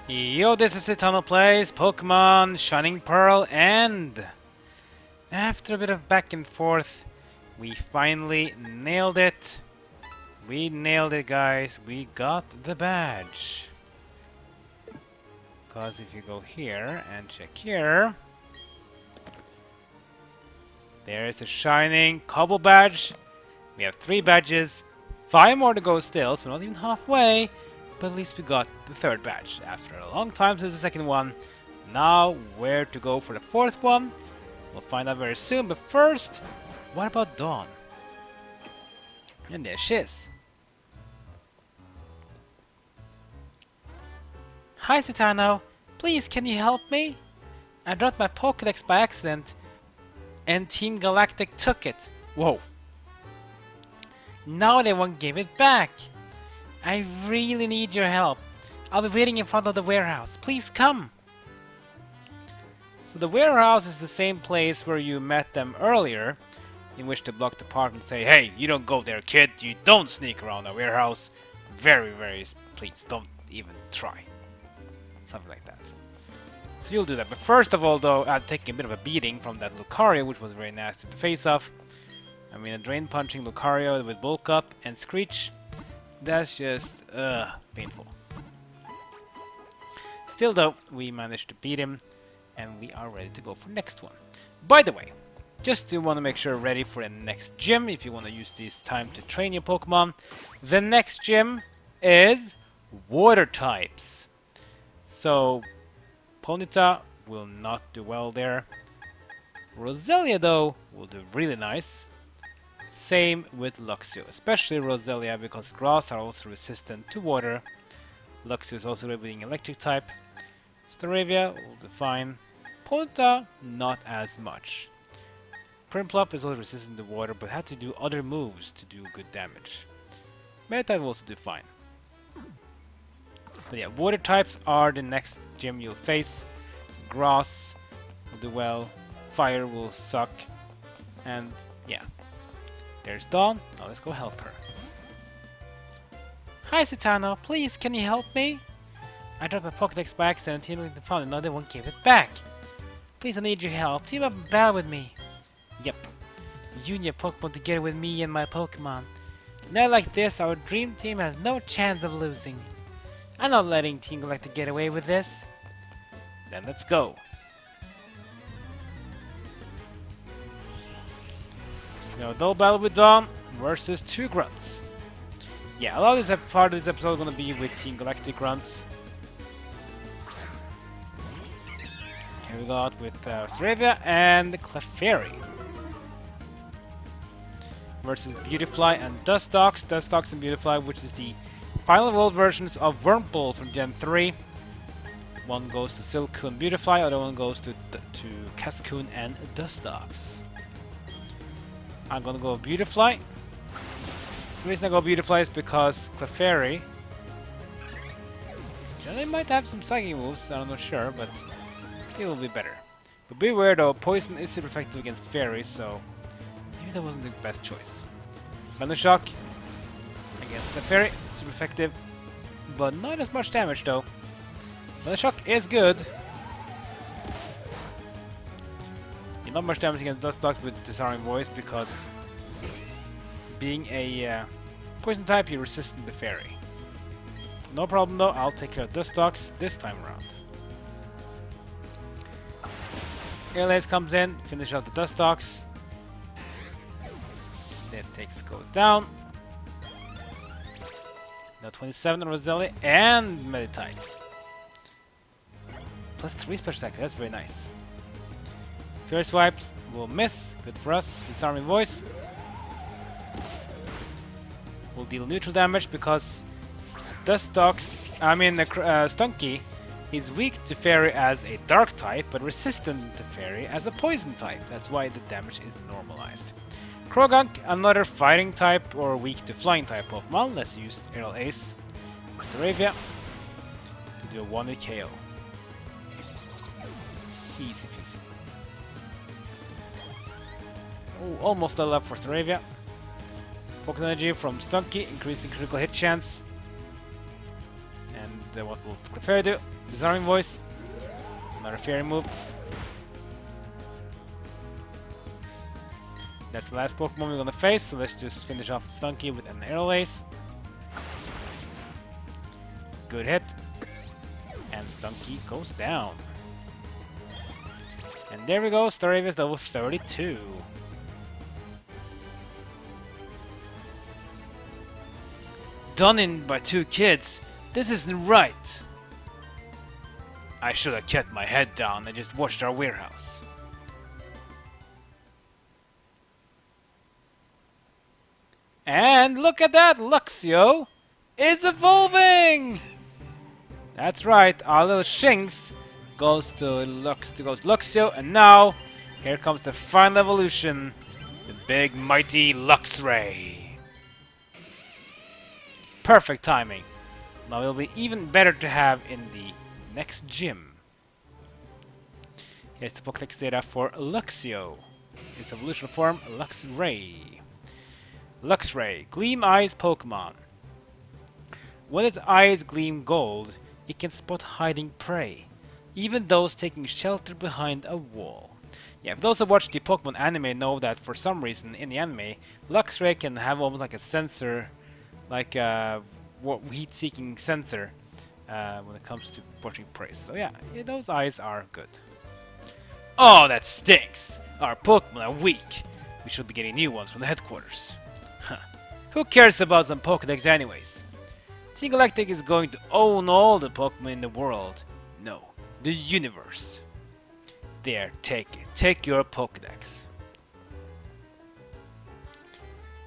Yo, this is Eternal Plays Pokemon Shining Pearl, and after a bit of back and forth, we finally nailed it. We nailed it, guys. We got the badge. Because if you go here and check here, there's the Shining Cobble badge. We have 3 badges, 5 more to go still, so not even halfway. But at least we got the 3rd badge after a long time since the 2nd one. Now, where to go for the 4th one? We'll find out very soon, but first, what about Dawn? And there she is. Hi, Citano. Please, can you help me? I dropped my Pokédex by accident, and Team Galactic took it. Whoa. Now they won't give it back. I really need your help. I'll be waiting in front of the warehouse. Please come. So the warehouse is the same place where you met them earlier, in which they block the park and say, "Hey, you don't go there, kid. You don't sneak around the warehouse. Very, please don't even try." Something like that. So you'll do that. But first of all, though, I've taken a bit of a beating from that Lucario, which was very nasty to face off. I mean, a drain punching Lucario with Bulk Up and Screech. That's just, painful. Still though, we managed to beat him, and we are ready to go for next one. By the way, just to want to make sure you're ready for the next gym, if you want to use this time to train your Pokemon, the next gym is Water types. So, Ponyta will not do well there. Roselia though, will do really nice. Same with Luxio, especially Roselia, because grass are also resistant to water. Luxio is also being electric type. Staravia will do fine. Ponyta, not as much. Prinplup is also resistant to water, but had to do other moves to do good damage. Meditite will also do fine. But yeah, water types are the next gym you'll face. Grass will do well. Fire will suck. And yeah. There's Dawn. Now let's go help her. Hi, Citano. Please, can you help me? I dropped my Pokédex by accident. Team Galactic found it. Now they won't give it back. Please, I need your help. Team up and battle with me. Yep. You and your Pokemon together with me and my Pokemon. Now like this, our dream team has no chance of losing. I'm not letting Team Galactic get away with this. Then let's go. No, double battle with Dawn versus 2 grunts. Yeah, a lot of this part of this episode is going to be with Team Galactic grunts. Here we got with Staravia and Clefairy versus Beautifly and Dustox. Dustox and Beautifly, which is the final evolved versions of Wurmple from Gen 3. One goes to Silcoon Beautifly, other one goes to Cascoon and Dustox. I'm gonna go Beautifly. The reason I go Beautifly is because Clefairy generally might have some psychic moves, I'm not sure, but it will be better. But beware though, Poison is super effective against Fairies, so maybe that wasn't the best choice. Thunder Shock against Clefairy, super effective, but not as much damage though. Thunder Shock is good. Not much damage against Dustox with Disarming Voice because being a poison type, you're resistant to Fairy. No problem though, I'll take care of Dustox this time around. Airlace comes in, finish out the Dustox. That takes go down. Now 27 on Roselia and Meditite. Plus 3 special attack, that's very nice. Fierce Swipes will miss, good for us. Disarming Voice will deal neutral damage because Stunky is weak to Fairy as a dark type, but resistant to Fairy as a poison type. That's why the damage is normalized. Krogunk, another fighting type or weak to flying type Pokemon. Let's use Aerial Ace with Staravia to do a 1-hit KO. Easy peasy. Oh, almost level up for Staravia. Focus energy from Stunky, increasing critical hit chance. And what will Clefairy do? Disarming Voice. Another Fairy move. That's the last Pokemon we're gonna face, so let's just finish off Stunky with an Aerial Ace. Good hit. And Stunky goes down. And there we go, Staravia level 32. Done in by 2 kids. This isn't right. I should have kept my head down and just watched our warehouse. And look at that, Luxio is evolving! That's right, our little Shinx goes to Luxio, and now here comes the final evolution, the big mighty Luxray. Perfect timing. Now it'll be even better to have in the next gym. Here's the Pokédex data for Luxio. Its evolution form, Luxray. Luxray, Gleam Eyes Pokemon. When its eyes gleam gold, it can spot hiding prey, even those taking shelter behind a wall. Yeah, for those who watch the Pokemon anime know that for some reason in the anime, Luxray can have almost like a sensor, like a heat-seeking sensor when it comes to watching prey. So yeah, those eyes are good. Oh, that stinks! Our Pokemon are weak. We should be getting new ones from the headquarters. Huh. Who cares about some Pokédex anyways? Team Galactic is going to own all the Pokemon in the world. No, the universe. There, take it. Take your Pokédex.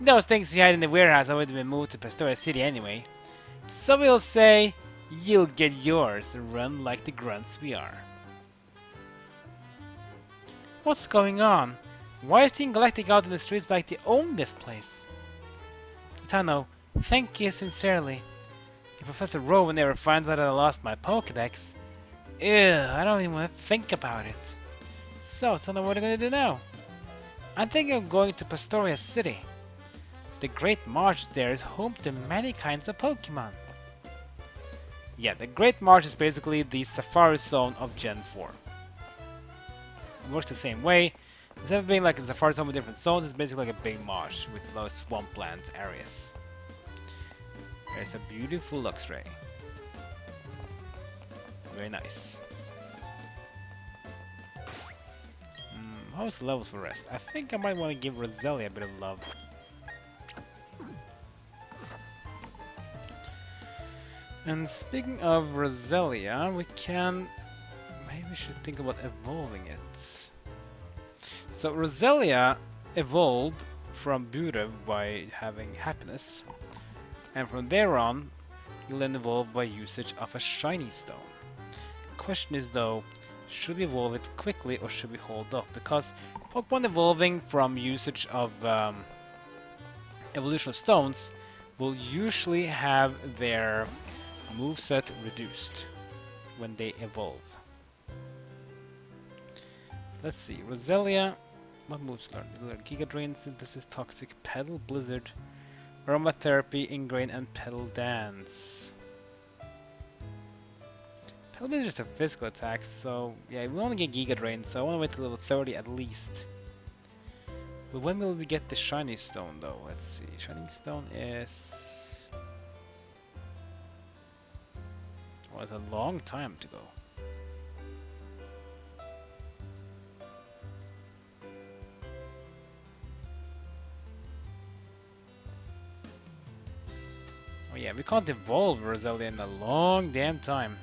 Those things we had in the warehouse have already been moved to Pastoria City anyway. So we'll say, you'll get yours and run like the grunts we are. What's going on? Why is Team Galactic out in the streets like they own this place? Tano, thank you sincerely. If Professor Rowan ever finds out that I lost my Pokédex, I don't even want to think about it. So, Tano, what are you going to do now? I'm thinking of going to Pastoria City. The Great Marsh there is home to many kinds of Pokemon. Yeah, the Great Marsh is basically the Safari Zone of Gen 4. It works the same way. Instead of being like a Safari Zone with different zones, it's basically like a big marsh with low swampland areas. There's a beautiful Luxray. Very nice. How's the levels for rest? I think I might want to give Roselia a bit of love. And speaking of Roselia, we can... maybe we should think about evolving it. So Roselia evolved from Burev by having happiness. And from there on, he'll then evolve by usage of a shiny stone. Question is though, should we evolve it quickly or should we hold off? Because Pokemon evolving from usage of evolutional stones will usually have their moveset reduced when they evolve. Let's see, Roselia, what moves learned? You learn Giga Drain, Synthesis, Toxic, Pedal, Blizzard, Aromatherapy, Ingrain, and Pedal Dance. Pedal Blizzard is just a physical attack, so yeah, we only get Giga Drain, so I want to wait till level 30 at least. But when will we get the Shiny Stone though? Let's see, Shining Stone is... well, it's a long time to go. Oh yeah, we can't evolve Roselia in a long damn time.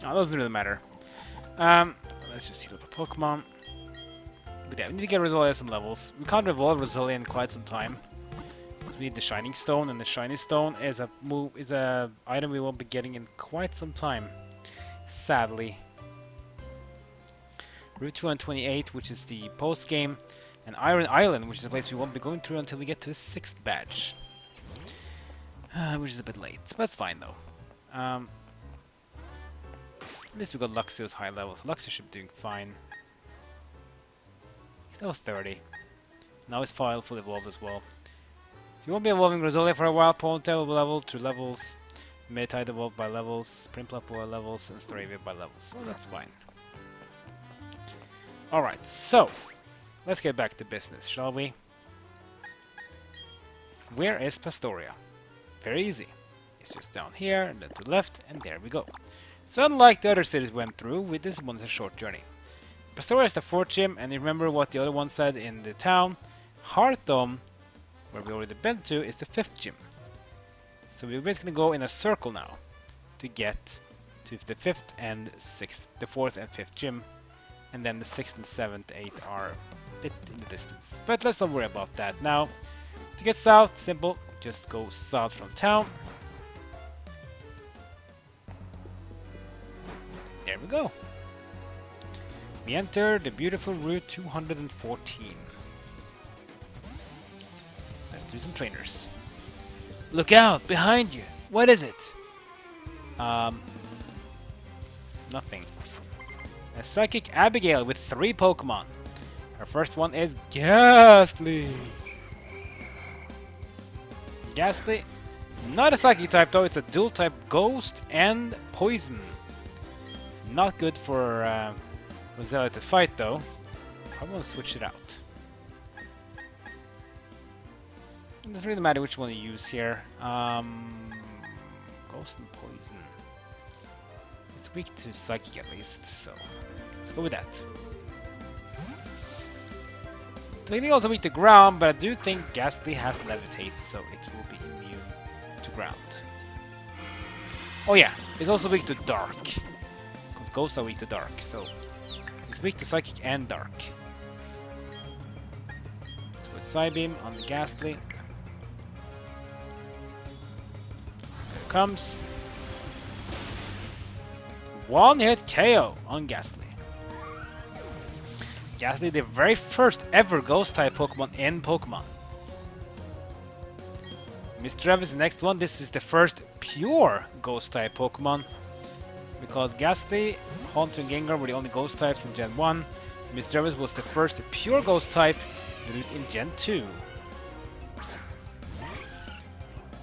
Oh, doesn't really matter. Let's just heal up a Pokemon. But yeah, we need to get Roselia some levels. We can't evolve Roselia in quite some time. We need the Shining Stone, and the Shiny Stone is a item we won't be getting in quite some time, sadly. Route 228, which is the post game, and Iron Island, which is a place we won't be going through until we get to the 6th badge, which is a bit late, but it's fine though. At least we got Luxio's high level, so Luxio should be doing fine. That was 30. Now his file fully evolved as well. So you won't be evolving Rosolia for a while. Ponytail will level to levels. Meditite evolved by levels. Prinplup by levels. And Staravia by levels. So that's fine. Alright, so let's get back to business, shall we? Where is Pastoria? Very easy. It's just down here, and then to the left, and there we go. So unlike the other cities we went through, this one's a short journey. Pastoria is the 4th gym, and you remember what the other one said in the town. Hearthome, where we already been to, is the 5th gym. So we're basically go in a circle now to get to the 5th and 6th, the 4th and 5th gym, and then the 6th and 7th, 8th are a bit in the distance. But let's not worry about that now. To get south, simple, just go south from town. There we go. We enter the beautiful Route 214. Let's do some trainers. Look out! Behind you! What is it? Nothing. A Psychic Abigail with 3 Pokemon. Our first one is Gastly. Gastly, not a Psychic type though, it's a dual type Ghost and Poison. Not good for Roselia to fight though. Probably want to switch it out. It doesn't really matter which one you use here. Ghost and Poison. It's weak to Psychic at least, so let's go with that. Technically also weak to ground, but I do think Gastly has Levitate, so it will be immune to ground. Oh yeah, it's also weak to dark. Because ghosts are weak to dark, so it's weak to Psychic and dark. So with Psybeam on the Gastly. Here it comes. One hit KO on Gastly. Gastly, the very first ever Ghost-type Pokemon in Pokemon. Mr. Travis, the next one. This is the first pure Ghost-type Pokemon. Because Gastly, Haunter, and Gengar were the only Ghost-types in Gen 1. Mr. Travis was the first pure Ghost-type released in Gen 2.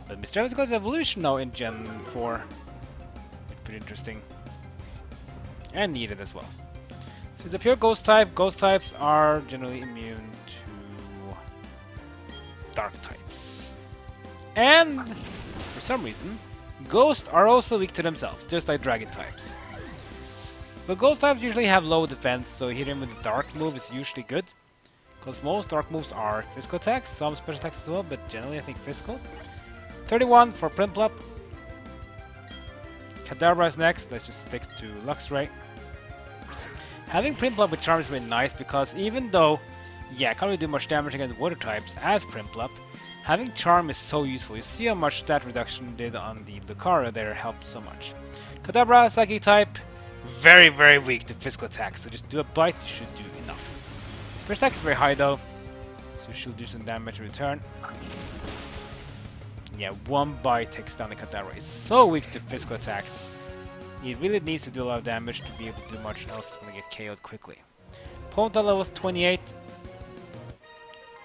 But Mr. Travis got an evolution now in Gen 4. Pretty interesting. And needed as well. So it's a pure Ghost type. Ghost types are generally immune to Dark types. And for some reason, Ghosts are also weak to themselves, just like Dragon types. But Ghost types usually have low defense, so hitting them with the Dark move is usually good. Because most Dark moves are physical attacks, some special attacks as well, but generally I think physical. 31 for Prinplup. Kadabra is next, let's just stick to Luxray. Having Prinplup with Charm is really nice because even though, yeah, I can't really do much damage against water types as Prinplup, having Charm is so useful. You see how much stat reduction did on the Lucario there helped so much. Kadabra, Psychic type, very, very weak to physical attacks, so just do a bite, you should do enough. Special attack is very high though, so she'll do some damage in return. Yeah, one bite takes down the Kadabra. It's so weak to physical attacks. It really needs to do a lot of damage to be able to do much else. It's going to get KO'd quickly. Ponytail level was 28.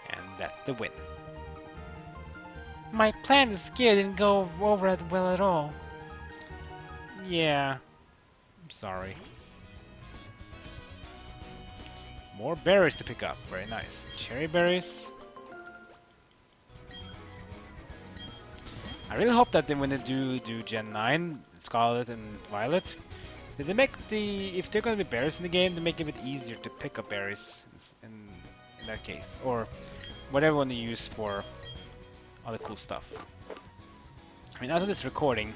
And that's the win. My plan to scare didn't go over that well at all. Yeah. I'm sorry. More berries to pick up. Very nice. Cherry berries. I really hope that when they do Gen 9, Scarlet and Violet, that they make if they're going to be berries in the game, they make it a bit easier to pick up berries in that case. Or whatever one you use for other cool stuff. I mean, after this recording,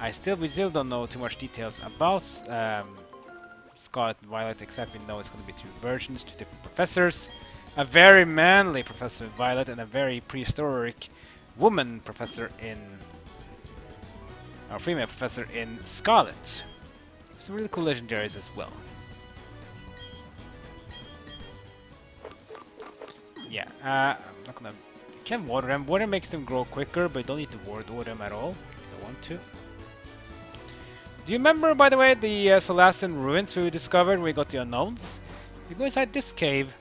we still don't know too much details about Scarlet and Violet, except we know it's going to be 2 versions, 2 different professors. A very manly Professor Violet and a very prehistoric woman professor in, or female professor in Scarlet. Some really cool legendaries as well. Yeah, I'm not gonna. You can water them. Water makes them grow quicker, but you don't need to water them at all if you don't want to. Do you remember, by the way, the Celestian ruins we discovered when we got the unknowns? If you go inside this cave,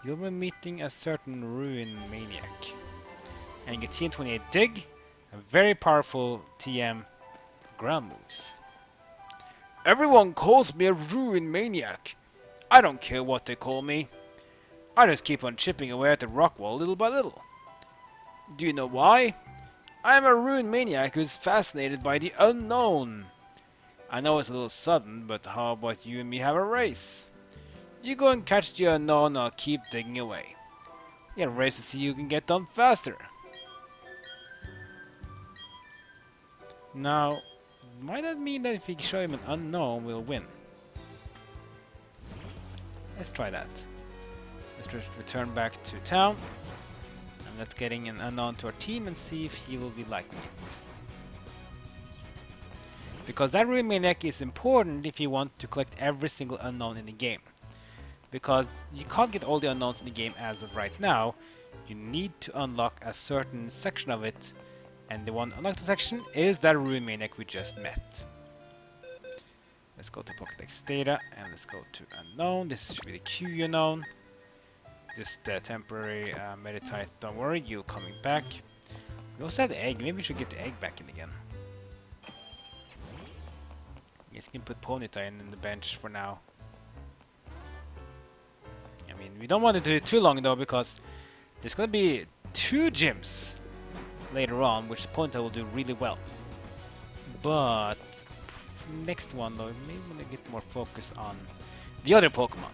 you'll be meeting a certain ruin maniac. And you get TM28 Dig, a very powerful TM ground moves. Everyone calls me a ruin maniac. I don't care what they call me. I just keep on chipping away at the rock wall little by little. Do you know why? I am a ruin maniac who's fascinated by the unknown. I know it's a little sudden, but how about you and me have a race? You go and catch the unknown and I'll keep digging away. We got a race to see who can get done faster. Now, might that mean that if we show him an unknown, we'll win? Let's try that. Let's just return back to town. And let's get in an unknown to our team and see if he will be liking it. Because that ruin maniac is important if you want to collect every single unknown in the game. Because you can't get all the unknowns in the game as of right now. You need to unlock a certain section of it. And the one unlocked section is that ruin maniac we just met. Let's go to Pokédex data and let's go to unknown. This should be the Q unknown. Just temporary meditate. Don't worry, you're coming back. We also have the egg. Maybe we should get the egg back in again. Guess we can put Ponyta in the bench for now. I mean, we don't want to do it too long though, because there's gonna be 2 gyms later on, which Ponyta will do really well. But next one though, maybe want to get more focus on the other Pokemon.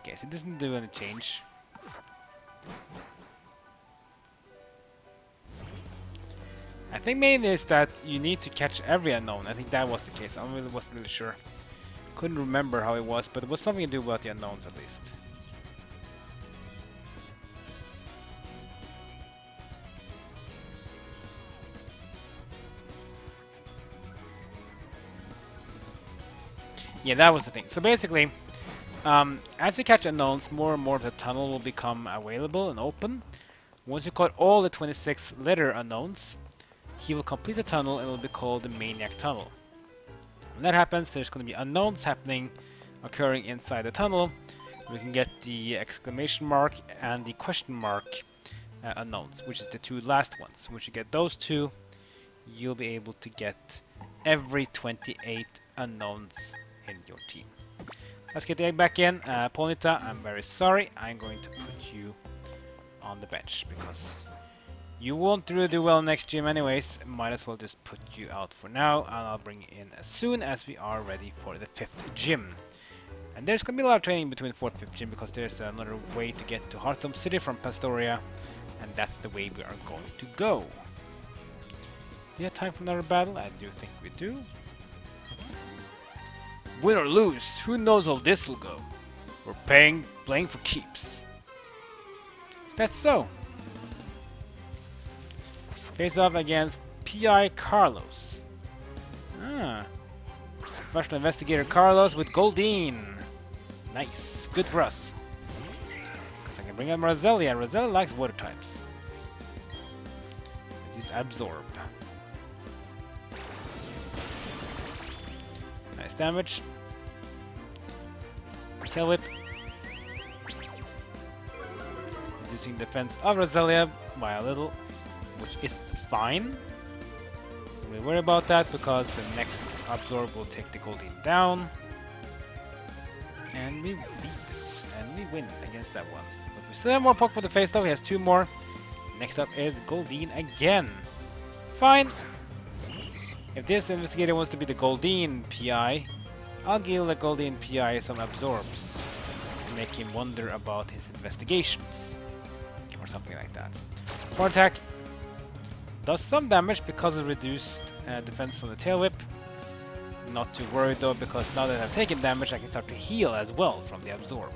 Okay, so it doesn't do any change. I think mainly is that you need to catch every unknown. I think that was the case. I wasn't really sure. Couldn't remember how it was, but it was something to do about the unknowns at least. Yeah, that was the thing. So basically, as you catch unknowns, more and more of the tunnel will become available and open. Once you caught all the 26 letter unknowns, he will complete the tunnel and it will be called the Maniac Tunnel. When that happens, there's going to be unknowns occurring inside the tunnel. We can get the exclamation mark and the question mark unknowns, which is the 2 last ones. Once you get those 2, you'll be able to get every 28 unknowns in your team. Let's get the egg back in. Ponyta, I'm very sorry. I'm going to put you on the bench because you won't really do well next gym anyways. Might as well just put you out for now, and I'll bring you in as soon as we are ready for the 5th gym. And there's gonna be a lot of training between 4th and 5th gym because there's another way to get to Hearthstone City from Pastoria, and that's the way we are going to go. Do you have time for another battle? I do think we do. Win or lose, who knows how this will go? We're playing for keeps. Is that so? Face off against P.I. Carlos. Professional investigator Carlos with Goldeen. Nice, good for us. Because I can bring up Roselia. Roselia likes water types. Let's use Absorb. Nice damage. Tail Whip. Reducing defense of Roselia by a little, which is fine. Don't really worry about that because the next Absorb will take the Goldeen down. And we beat it. And we win against that one. But we still have more Pokemon to face though. He has 2 more. Next up is Goldeen again. Fine. If this investigator wants to be the Goldeen PI, I'll give the Goldeen PI some absorbs to make him wonder about his investigations. Or something like that. More attack. Does some damage because of reduced defense on the Tail Whip. Not too worried though, because now that I've taken damage, I can start to heal as well from the absorb.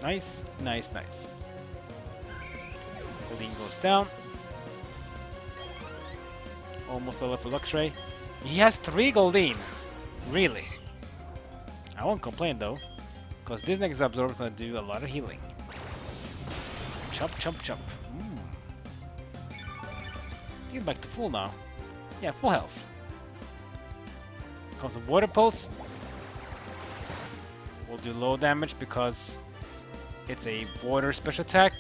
Nice, nice, nice. Goldeen goes down. Almost level for Luxray. He has 3 Goldeens. Really? I won't complain though. Because this next absorb is going to do a lot of healing. Chomp, chomp, chomp. Heal back to full now. Yeah, full health. Comes the water pulse. We'll do low damage because it's a water special attack.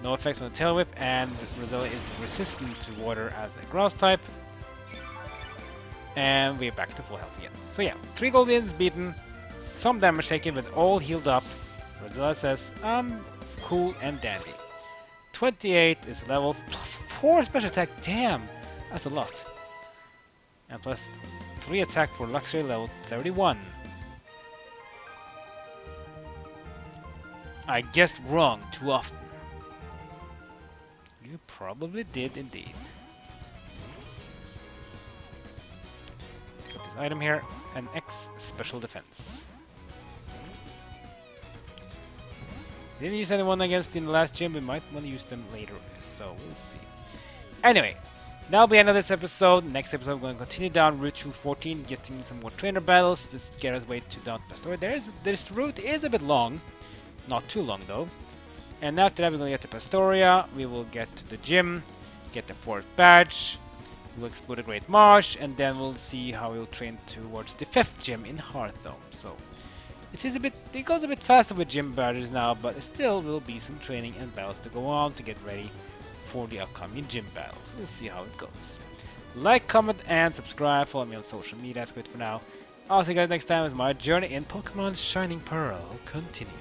No effects on the tail whip, and Roselia is resistant to water as a grass type. And we're back to full health again. So yeah, 3 Goldeens beaten, some damage taken, but all healed up. Roselia says, I'm cool and dandy. 28 is level, plus 4 special attack, damn! That's a lot. And plus 3 attack for luxury level 31. I guessed wrong too often. You probably did indeed. Got this item here, an X special defense. Didn't use anyone against in the last gym, we might want to use them later, so we'll see. Anyway, that'll be another episode. Next episode, we're going to continue down Route 214, getting some more trainer battles. Just get us way to down to Pastoria. This route is a bit long, not too long though. And after that, we're going to get to Pastoria. We will get to the gym, get the 4th badge. We'll explore the Great Marsh, and then we'll see how we'll train towards the 5th gym in Hearthome. So it goes a bit faster with gym badges now, but still will be some training and battles to go on to get ready for the upcoming gym battles. We'll see how it goes. Like, comment, and subscribe. Follow me on social media. That's good for now. I'll see you guys next time as my journey in Pokemon Shining Pearl continues.